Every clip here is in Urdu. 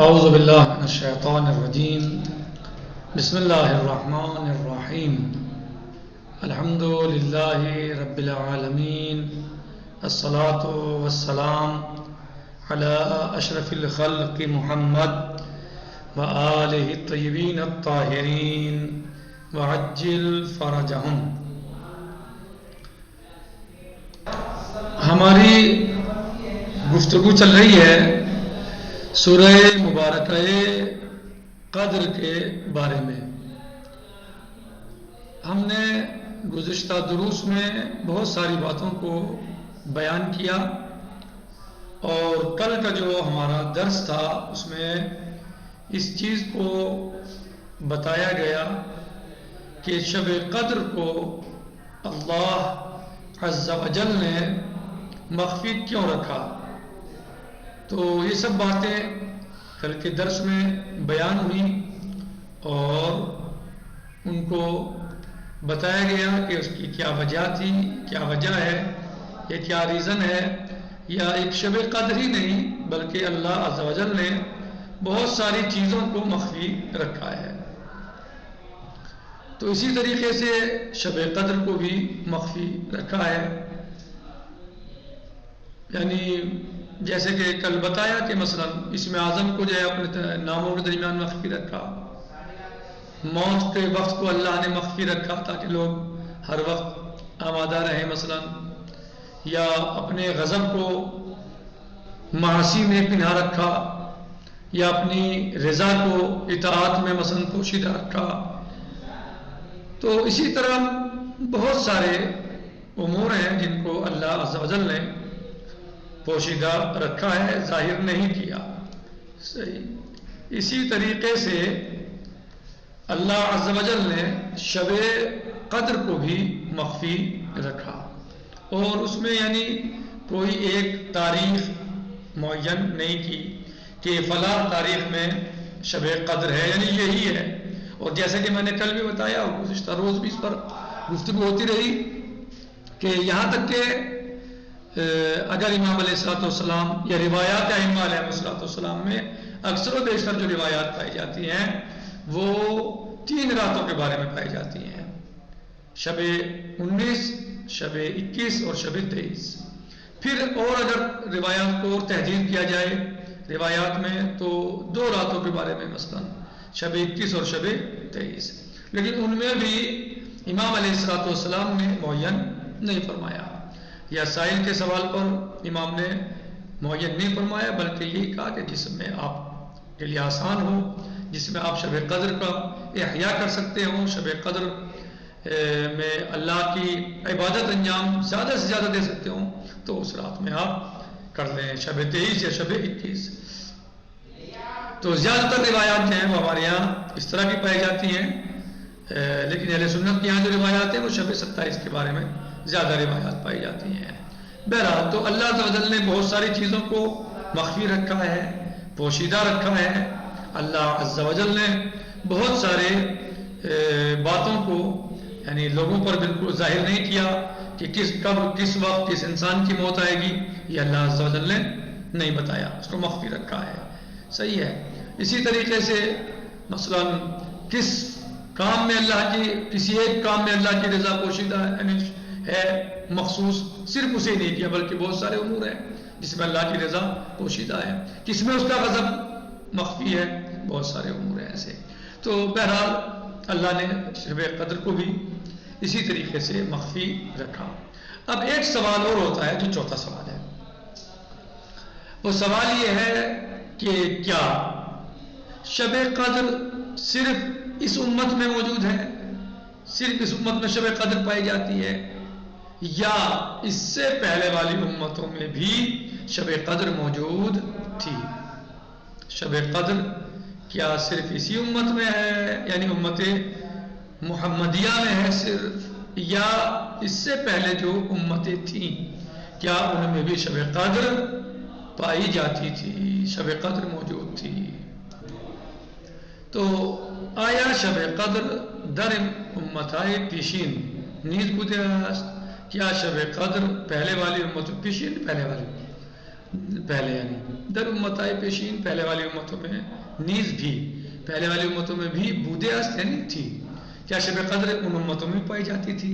اعوذ باللہ من الشیطان الرجیم بسم اللہ الرحمن الرحیم الحمد للہ رب العالمین الصلاۃ والسلام علی اشرف الخلق محمد وآلہ الطیبین الطاہرین وعجل فرجہم۔ ہماری گفتگو چل رہی ہے سورہ مبارکہ قدر کے بارے میں۔ ہم نے گزشتہ دروس میں بہت ساری باتوں کو بیان کیا اور کل کا جو ہمارا درس تھا اس میں اس چیز کو بتایا گیا کہ شب قدر کو اللہ عز و جل نے مخفی کیوں رکھا۔ تو یہ سب باتیں کل کے درس میں بیان ہوئی اور ان کو بتایا گیا کہ اس کی کیا وجہ تھی، کیا وجہ ہے، یہ کیا ریزن ہے۔ یا ایک شب قدر ہی نہیں بلکہ اللہ عز و جل نے بہت ساری چیزوں کو مخفی رکھا ہے۔ تو اسی طریقے سے شب قدر کو بھی مخفی رکھا ہے، یعنی جیسے کہ کل بتایا کہ مثلا اسم اعظم کو جو ہے اپنے ناموں کے درمیان مخفی رکھا، موت کے وقت کو اللہ نے مخفی رکھا تاکہ لوگ ہر وقت آمادہ رہیں مثلا، یا اپنے غضب کو معاصی میں پنہا رکھا، یا اپنی رضا کو اطاعت میں مثلا پوشیدہ رکھا۔ تو اسی طرح بہت سارے امور ہیں جن کو اللہ عز و جل نے پوشیدہ رکھا ہے، ظاہر نہیں کیا۔ صحیح اسی طریقے سے اللہ عز و جل نے شب قدر کو بھی مخفی رکھا اور اس میں یعنی کوئی ایک تاریخ معین نہیں کی کہ فلاں تاریخ میں شب قدر ہے یعنی یہی ہے۔ اور جیسے کہ میں نے کل بھی بتایا اور گزشتہ روز بھی اس پر گفتگو ہوتی رہی کہ یہاں تک کہ اگر امام علیہ الصلوۃ والسلام یا روایات ائمہ علیہ الصلوۃ والسلام میں اکثر و بیشتر جو روایات پائی جاتی ہیں وہ 3 راتوں کے بارے میں پائی جاتی ہیں، شب 19، شب 21 اور شب 23۔ پھر اور اگر روایات کو اور تحدید کیا جائے روایات میں تو 2 راتوں کے بارے میں مثلا شب 21 اور شب 23، لیکن ان میں بھی امام علیہ الصلوۃ والسلام نے معین نہیں فرمایا، یا سائل کے سوال پر امام نے معین نہیں فرمایا، بلکہ یہی کہا کہ جس میں آپ کے لیے آسان ہو، جس میں آپ شب قدر کا احیاء کر سکتے ہوں، شب قدر میں اللہ کی عبادت انجام زیادہ سے زیادہ دے سکتے ہوں تو اس رات میں آپ کر لیں، شب 23 یا شب 21۔ تو زیادہ تر روایات جو ہیں وہ ہمارے یہاں اس طرح کی پائی جاتی ہیں، لیکن اہل سنت کے یہاں جو روایات ہیں وہ شب 27 کے بارے میں زیادہ روایات پائی جاتی ہیں۔ بہرحال تو اللہ عز و جل نے بہت ساری چیزوں کو مخفی رکھا ہے، پوشیدہ رکھا ہے۔ اللہ عز و جل نے بہت سارے باتوں کو یعنی لوگوں پر بالکل ظاہر نہیں کیا کہ کب کس وقت کس انسان کی موت آئے گی، یہ اللہ عز و جل نے نہیں بتایا، اس کو مخفی رکھا ہے۔ صحیح ہے۔ اسی طریقے سے مثلا کس کام میں اللہ کی کسی ایک کام میں اللہ کی رضا پوشیدہ ہے مخصوص، صرف اسے نہیں کیا بلکہ بہت سارے امور ہیں جس میں اللہ کی رضا پوشیدہ ہے، کس میں اس کا غضب مخفی ہے، بہت سارے امور ہیں ایسے۔ تو بہرحال اللہ نے شب قدر کو بھی اسی طریقے سے مخفی رکھا۔ اب ایک سوال اور ہوتا ہے جو چوتھا سوال ہے، وہ سوال یہ ہے کہ کیا شب قدر صرف اس امت میں موجود ہے، صرف اس امت میں شب قدر پائی جاتی ہے، یا اس سے پہلے والی امتوں میں بھی شب قدر موجود تھی؟ شب قدر کیا صرف اسی امت میں ہے یعنی امت محمدیہ میں ہے صرف، یا اس سے پہلے جو امتیں تھیں کیا ان میں بھی شب قدر پائی جاتی تھی، شب قدر موجود تھی؟ تو آیا شب قدر در امتهای پیشین نیز بوده است؟ کیا شب قدر پہلے والی امت پیشین پہلے والی پہلے یعنی در امتائے پیشین پہلے والی امتوں میں نیز بھی پہلے والی امتوں میں بھی بودے است یعنی تھی. کیا شب قدر ان امتوں میں پائی جاتی تھی؟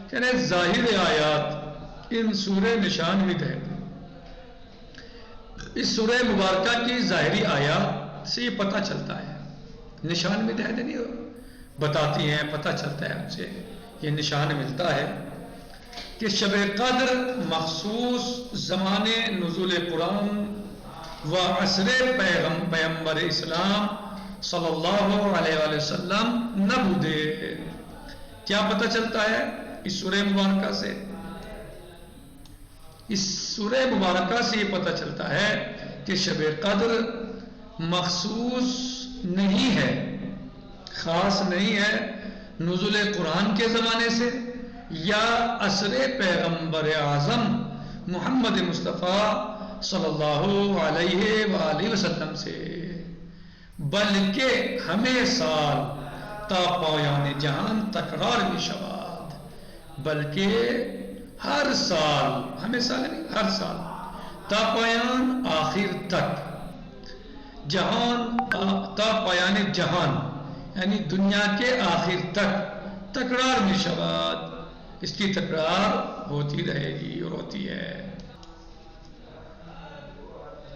کہنے ظاہر آیات ان سورہ نشان میں ہے. اس سورہ مبارکہ کی ظاہری آیات سے یہ پتہ چلتا ہے. نشان میں ہے نہیں بتاتی ہیں، پتہ چلتا ہے ان سے یہ نشان ملتا ہے کہ شب قدر مخصوص زمانے نزول قرآن و عصر پیغمبر اسلام صلی اللہ علیہ وآلہ وسلم نہ بودے. کیا پتہ چلتا ہے اس سورہ مبارکہ سے؟ اس سورہ مبارکہ سے یہ پتہ چلتا ہے کہ شب قدر مخصوص نہیں ہے، خاص نہیں ہے نزول قرآن کے زمانے سے یا عصر پیغمبر اعظم محمد مصطفیٰ صلی اللہ علیہ وآلہ وسلم سے، بلکہ ہمیں سال تا پایان جہان تکرار بھی شواد. بلکہ ہر سال، ہمیں سال نہیں ہر سال، تا پایان آخر تک، جہان تا پایان جہان یعنی دنیا کے آخر تک تکرار بھی شواد، اس کی تکرار ہوتی رہے گی اور ہوتی ہے.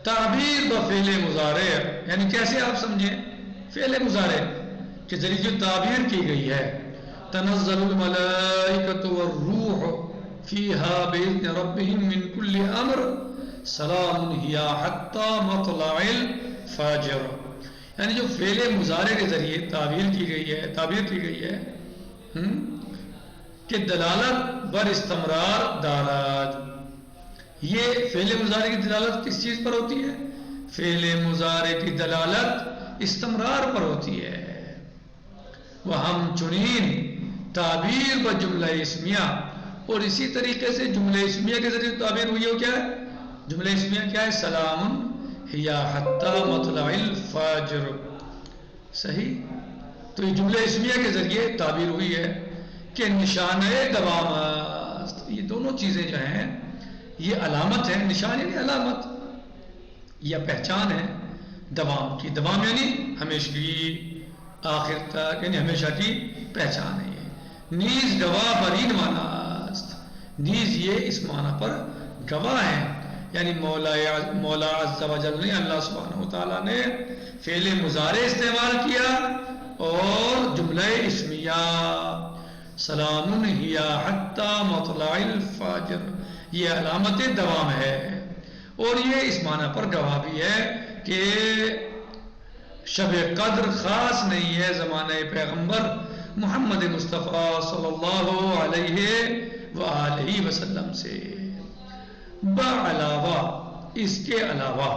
تعبیر بفعل مضارع یعنی کیسے آپ سمجھیں؟ فعل مضارع کے ذریعے جو تعبیر کی گئی ہے، تنزل الملائکۃ والروح فیہا بإذن ربہم من کل امر سلام ہی حتی مطلع الفجر، یعنی جو فعل مضارع کے ذریعے تعبیر کی گئی ہے کہ دلالت بر استمرار دارد. یہ فعل مضارع کی دلالت کس چیز پر ہوتی ہے؟ فعل مضارع کی دلالت استمرار پر ہوتی ہے. وہم چنین تعبیر ب جملہ اسمیہ، اور اسی طریقے سے جملہ اسمیہ کے ذریعے تعبیر ہوئی ہو. کیا ہے جملہ اسمیہ؟ کیا ہے؟ سلام ہی حتی مطلع الفجر. صحیح. تو یہ جملہ اسمیہ کے ذریعے تعبیر ہوئی ہے کہ نشان دوام است. یہ دونوں چیزیں جو ہیں یہ علامت ہے. نشان یعنی علامت یا پہچان ہے دوام کی. دوام یعنی ہمیشگی، آخر تک یعنی ہمیشہ کی پہچان ہے. یہ نیز گواہ برین معنی است. نیز یہ اس معنی پر گواہ ہیں، یعنی مولا عز و جل نے، اللہ سبحانہ وتعالیٰ نے فعل مضارع استعمال کیا اور جملہ اسمیہ سلام ہی حتی مطلع الفجر، یہ علامت دوام ہے. اور یہ اس معنی پر گواہ بھی ہے کہ شب قدر خاص نہیں ہے زمانہ پیغمبر محمد مصطفیٰ صلی اللہ علیہ وآلہ وسلم سے. بعلاوہ اس کے علاوہ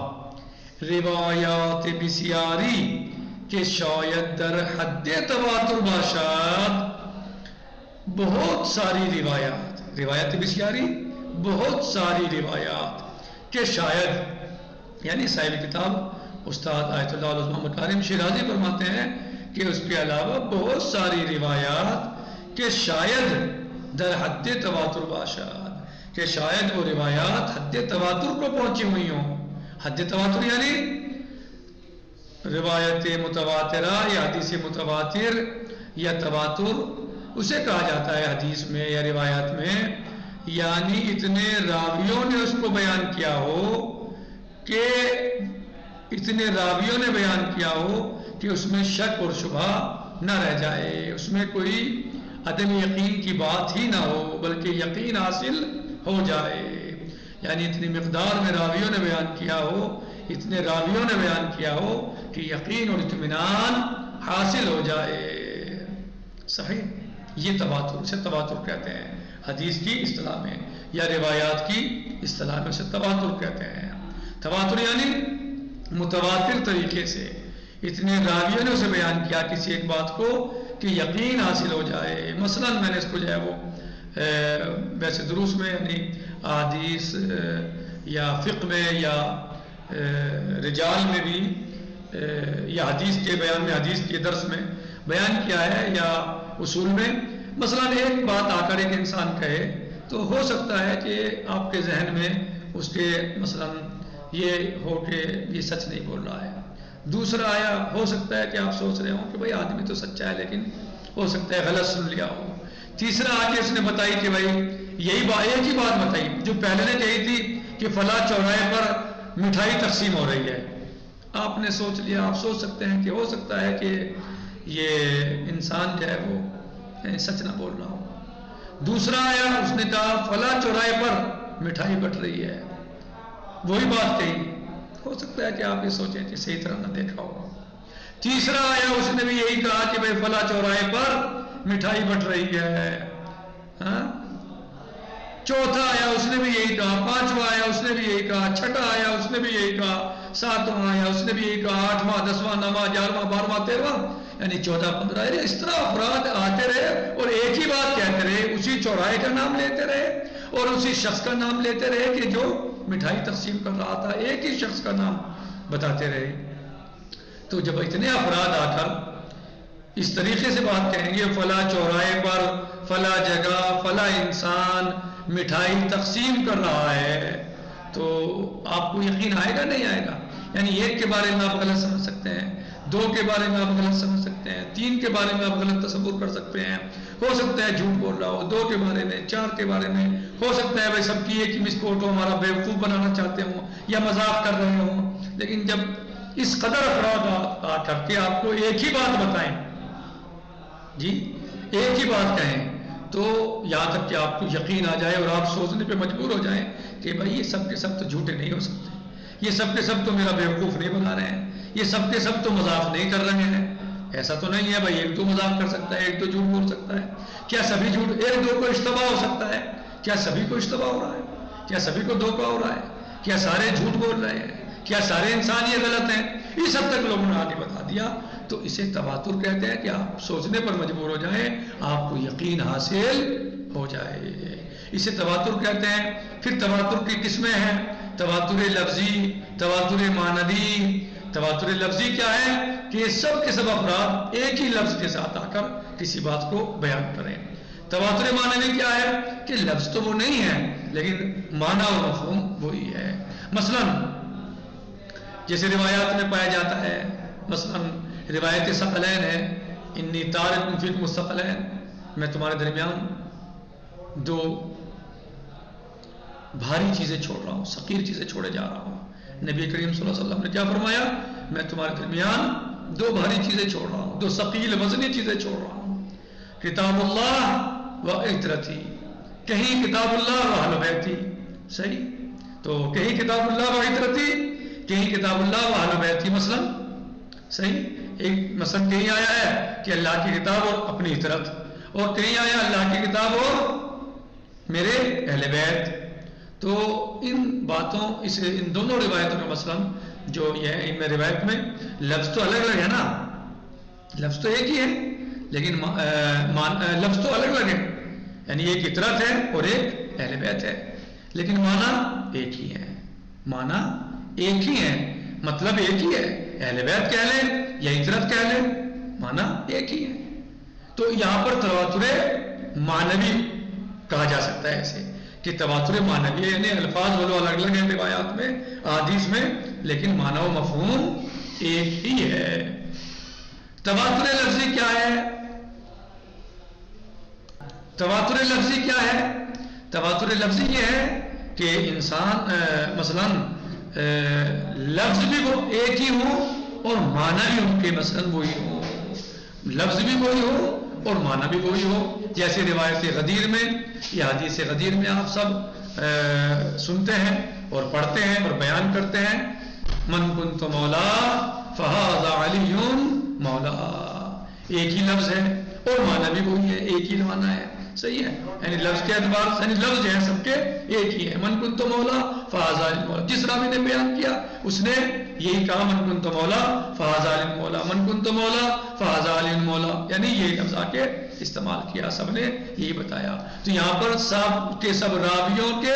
روایات بسیاری کہ شاید در حد تواتر باشد، بہت ساری روایات بسیاری، بہت ساری روایات کہ شاید، یعنی صاحب کتاب استاد آیت اللہ علیہ محمد کریم شیرازی فرماتے ہیں کہ اس کے علاوہ بہت ساری روایات کہ شاید در حد تواتر باشد، کہ شاید وہ روایات حد تواتر کو پہنچی ہوئی ہوں. حد تواتر یعنی روایت متواترہ یا حدیث متواتر یا تواتر اسے کہا جاتا ہے حدیث میں یا روایات میں، یعنی اتنے راویوں نے اس کو بیان کیا ہو کہ اس میں شک اور شبہ نہ رہ جائے، اس میں کوئی عدم یقین کی بات ہی نہ ہو بلکہ یقین حاصل ہو جائے. یعنی اتنی مقدار میں راویوں نے بیان کیا ہو، اتنے راویوں نے بیان کیا ہو کہ یقین اور اطمینان حاصل ہو جائے. صحیح. یہ تواتر، اسے تواتر کہتے ہیں حدیث کی اصطلاح میں، یا روایات کی اصطلاح میں اسے تواتر کہتے ہیں. تواتر یعنی متواتر طریقے سے اتنے راویوں نے اسے بیان کیا کسی ایک بات کو کہ یقین حاصل ہو جائے. مثلا میں نے اس کو جو ہے وہ ویسے دروس میں یعنی احادیث یا فقہ میں یا رجال میں بھی یا حدیث کے بیان میں، حدیث کے درس میں بیان کیا ہے یا اصول میں. مثلا ایک بات آ کر ایک انسان کہے تو ہو سکتا ہے کہ آپ کے ذہن میں اس کے مثلا یہ ہو کہ یہ سچ نہیں بول رہا ہے. دوسرا آیا ہو سکتا ہے کہ آپ سوچ رہے ہوں کہ بھائی آدمی تو سچا ہے لیکن ہو سکتا ہے غلط سن لیا ہو. تیسرا آ کے اس نے بتائی کہ بھائی یہی بات ایک ہی بات بتائی جو پہلے نے کہی تھی کہ فلاں چوراہے پر مٹھائی تقسیم ہو رہی ہے. آپ نے سوچ لیا, آپ سوچ سکتے ہیں کہ ہو سکتا ہے کہ یہ انسان جو ہے وہ سچ نہ بول رہا ہو. دوسرا آیا, اس نے کہا فلاں چوراہے پر مٹھائی بٹ رہی ہے, وہی بات کہی. ہو سکتا ہے کہ آپ یہ سوچیں کہ صحیح طرح نہ دیکھا ہوگا. تیسرا آیا, اس نے بھی یہی کہا کہ بھائی فلاں چوراہے پر مٹھائی بٹ رہی ہے. چوتھا آیا, اس نے بھی یہی کہا. پانچواں آیا, اس نے بھی یہی کہا. چھٹا آیا, اس نے بھی یہی کہا. ساتواں آیا, اس نے بھی یہی کہا. آٹھواں, 10واں, 9واں, 11واں, 12واں, 13واں, یعنی 14, 15. اس طرح افراد آتے رہے اور ایک ہی بات کہتے رہے, اسی چوراہے کا نام لیتے رہے اور اسی شخص کا نام لیتے رہے کہ جو مٹھائی تقسیم کر رہا تھا. ایک ہی شخص کا نام بتاتے رہے. تو جب اتنے افراد آ کر اس طریقے سے بات کہیں گے فلاں چوراہے پر فلاں جگہ فلاں انسان مٹھائی تقسیم کر رہا ہے, تو آپ کو یقین آئے گا نہیں آئے گا. یعنی ایک کے بارے میں آپ غلط سمجھ سکتے ہیں, 2 کے بارے میں آپ غلط سمجھ سکتے ہیں, 3 کے بارے میں آپ غلط تصور کر سکتے ہیں. ہو سکتا ہے جھوٹ بول رہا ہو 2 کے بارے میں, 4 کے بارے میں. ہو سکتا ہے بھائی سب کی ایک ہی مسکوٹ ہو, ہمارا بیوقوف بنانا چاہتے ہوں یا مذاق کر رہے ہوں. لیکن جب اس قدر افراد آ کر کے آپ کو ایک ہی بات بتائیں, جی ایک ہی بات کہیں, تو یہاں تک کہ آپ کو یقین آ جائے اور آپ سوچنے پہ مجبور ہو جائیں کہ بھائی یہ سب کے سب تو جھوٹے نہیں ہو سکتے, یہ سب کے سب تو میرا بیوقوف نہیں بنا رہے ہیں, یہ سب کے سب تو مذاق نہیں کر رہے ہیں. ایسا تو نہیں ہے بھائی ایک تو مذاق کر سکتا ہے, ایک تو جھوٹ بول سکتا ہے. کیا سبھی جھوٹ, 1-2 کو اشتباہ ہو سکتا ہے, کیا سبھی کو اشتباہ ہو رہا ہے, کیا سبھی کو دھوکہ ہو رہا ہے, کیا سارے جھوٹ بول رہے ہیں, کیا سارے انسان یہ غلط ہیں. اس حد تک لوگوں نے آگے بتا دیا. تو اسے تواتر کہتے ہیں کہ آپ سوچنے پر مجبور ہو جائیں, آپ کو یقین حاصل ہو جائے, اسے تواتر کہتے ہیں. پھر تواتر کی قسمیں ہیں, تواتر لفظی, تواتر معنوی. تواتر لفظی کیا ہے کہ یہ سب کے سب افراد ایک ہی لفظ کے ساتھ آ کر کسی بات کو بیان کریں. تواتر معنوی کیا ہے کہ لفظ تو وہ نہیں ہے لیکن معنی اور مفہوم وہی ہے. مثلا جیسے روایات میں پایا جاتا ہے, مثلا روایت ثقلین ہے, انی تارک فیکم الثقلین, میں تمہارے درمیان 2 بھاری چیزیں چھوڑ رہا ہوں, ثقیل چیزیں چھوڑے جا رہا ہوں. نبی کریم صلی اللہ علیہ وسلم نے کیا فرمایا, میں تمہارے درمیان 2 بھاری چیزیں چھوڑ رہا ہوں, 2 ثقیل وزنی چیزیں چھوڑ رہا ہوں. کتاب اللہ و عترتی, کہیں کتاب اللہ و اہل بیتی. صحیح, تو کہیں کتاب اللہ و عترتی, کہیں کتاب اللہ و اہل بیتی. مثلا صحیح, ایک مثلا کہیں آیا ہے کہ اللہ کی کتاب اور اپنی عترت, اور کہیں آیا اللہ کی کتاب اور میرے اہل بیت. تو ان باتوں ان دونوں روایتوں میں مثلا جو یہ ان میں روایت میں لفظ تو الگ الگ ہے نا, لفظ تو ایک ہی ہے لیکن لفظ تو الگ الگ ہے, یعنی ایک عترت ہے اور ایک اہل بیت ہے, لیکن معنی ایک ہی ہے. معنی ایک ہی ہے, مطلب ایک ہی ہے. اہل بیت کہہ لیں یا عترت کہہ لیں, معنی ایک ہی ہے. تو یہاں پر تواتر معنوی کہا جا سکتا ہے ایسے کہ تواتر معنوی یعنی الفاظ والو الگ الگ ہیں روایات میں, احادیث میں, لیکن معنی و مفہوم ایک ہی ہے. تواتر لفظی کیا ہے؟ تواتر لفظی کیا ہے؟ تواتر لفظی یہ ہے کہ انسان مثلا لفظ بھی وہ ایک ہی ہو اور معنی بھی ان کے مثلا وہی ہو, لفظ بھی وہی ہو اور معنی بھی وہی ہو. جیسے روایت غدیر میں یا حدیث غدیر میں آپ سب سنتے ہیں اور پڑھتے ہیں اور بیان کرتے ہیں, من کنت مولا فہذا علی مولا. ایک ہی لفظ ہے اور معنی بھی وہی ہے, ایک ہی معنی ہے. صحیح ہے, یعنی لفظ کے اعتبار سے یعنی لفظ جو ہے سب کے ایک ہی ہے. من کنت مولا فہذا علی مولا, جس راوی نے بیان کیا اس نے یہی کہا من کنت مولا فہذا علی مولا, من کنت مولا فہذا علی مولا, یعنی یہی لفظ آ کے استعمال کیا, سب نے یہی بتایا. تو یہاں پر سب کے سب راویوں کے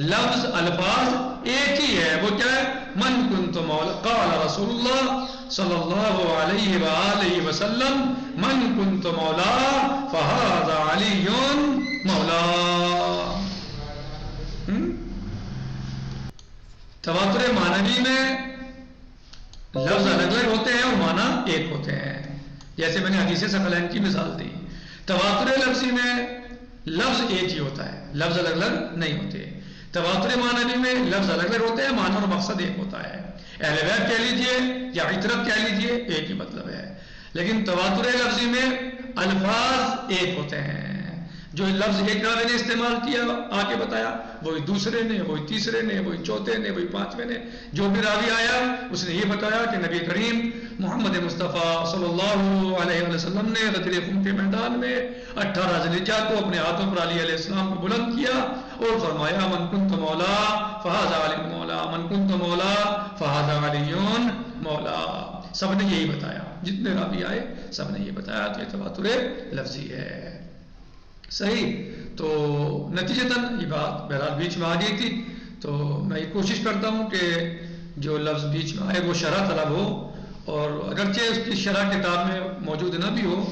لفظ الفاظ ایک ہی ہے. وہ کیا ہے؟ من کنت مولا, قال رسول اللہ صلی اللہ علیہ وآلہ وسلم من کنت مولا فہذا علی مولا. تواتر معنوی میں لفظ الگ الگ ہوتے ہیں اور معنی ایک ہوتے ہیں، جیسے میں نے حدیث ثقلین کی مثال دی۔ تواتر لفظی میں لفظ ایک ہی ہوتا ہے، لفظ الگ الگ نہیں ہوتے۔ تواتر معنوی میں لفظ الگ الگ ہوتے ہیں، معنی اور مقصد ایک ہوتا ہے۔ اہل بیت کہہ لیجئے یا عطرت کہہ لیجئے، ایک ہی مطلب ہے۔ لیکن تواتر لفظی میں الفاظ ایک ہوتے ہیں، جو لفظ ایک راوی نے استعمال کیا آ کے بتایا، وہی دوسرے نے، وہی تیسرے نے، وہی چوتھے نے، وہی پانچویں نے، جو بھی راوی آیا اس نے یہ بتایا کہ نبی کریم محمد مصطفیٰ صلی اللہ علیہ وسلم نے غدیر خم کے میدان میں 18 ذی الحجہ کو اپنے ہاتھوں پر علی علیہ السلام کو بلند کیا اور فرمایا من کنت مولا فہذا علی مولا، من کنت مولا فہذا علی مولا۔ سب نے یہی بتایا، جتنے راوی آئے سب نے یہ بتایا، تو یہ تواتر لفظی ہے۔ صحیح، تو نتیجتاً یہ بات بہرحال بیچ میں آ گئی تھی، تو میں یہ کوشش کرتا ہوں کہ جو لفظ بیچ میں آئے وہ شرح طلب ہو، اور اگرچہ اس کی شرح کتاب میں موجود نہ بھی ہو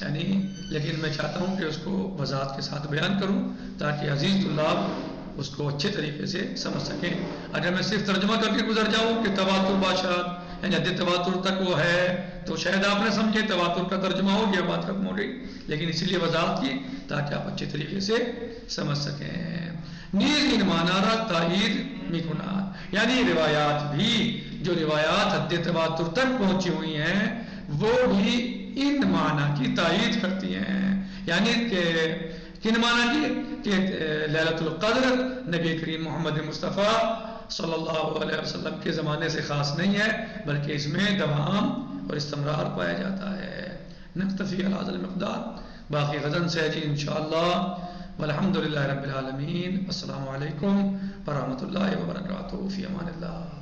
یعنی، لیکن میں چاہتا ہوں کہ اس کو وضاحت کے ساتھ بیان کروں تاکہ عزیز طلاب اس کو اچھے طریقے سے سمجھ سکیں۔ اگر میں صرف ترجمہ کر کے گزر جاؤں کہ تواتر باشد یعنی حد تواتر تک وہ ہے، تو شاید آپ نے سمجھے تواتر کا ترجمہ ہو گیا، بات ختم ہو گئی، لیکن اسی لیے وضاحت کی تاکہ آپ اچھے طریقے سے سمجھ سکیں۔ نیز ان معنارا تائید میکنات، یعنی روایات بھی، جو روایات حد تواتر تک پہنچی ہوئی ہیں وہ بھی ان معنی کی تائید کرتی ہیں، یعنی کہ کن معنی کی کہ لیلۃ القدر نبی کریم محمد مصطفیٰ صلی اللہ علیہ وسلم کے زمانے سے خاص نہیں ہے، بلکہ اس میں دوام اور استمرار پایا جاتا ہے۔ نکتفی علی ھذا المقدار، باقی غداً سے جی انشاءاللہ، والحمد للہ رب العالمین۔ السلام علیکم ورحمۃ اللہ وبرکاتہ، فی امان اللہ۔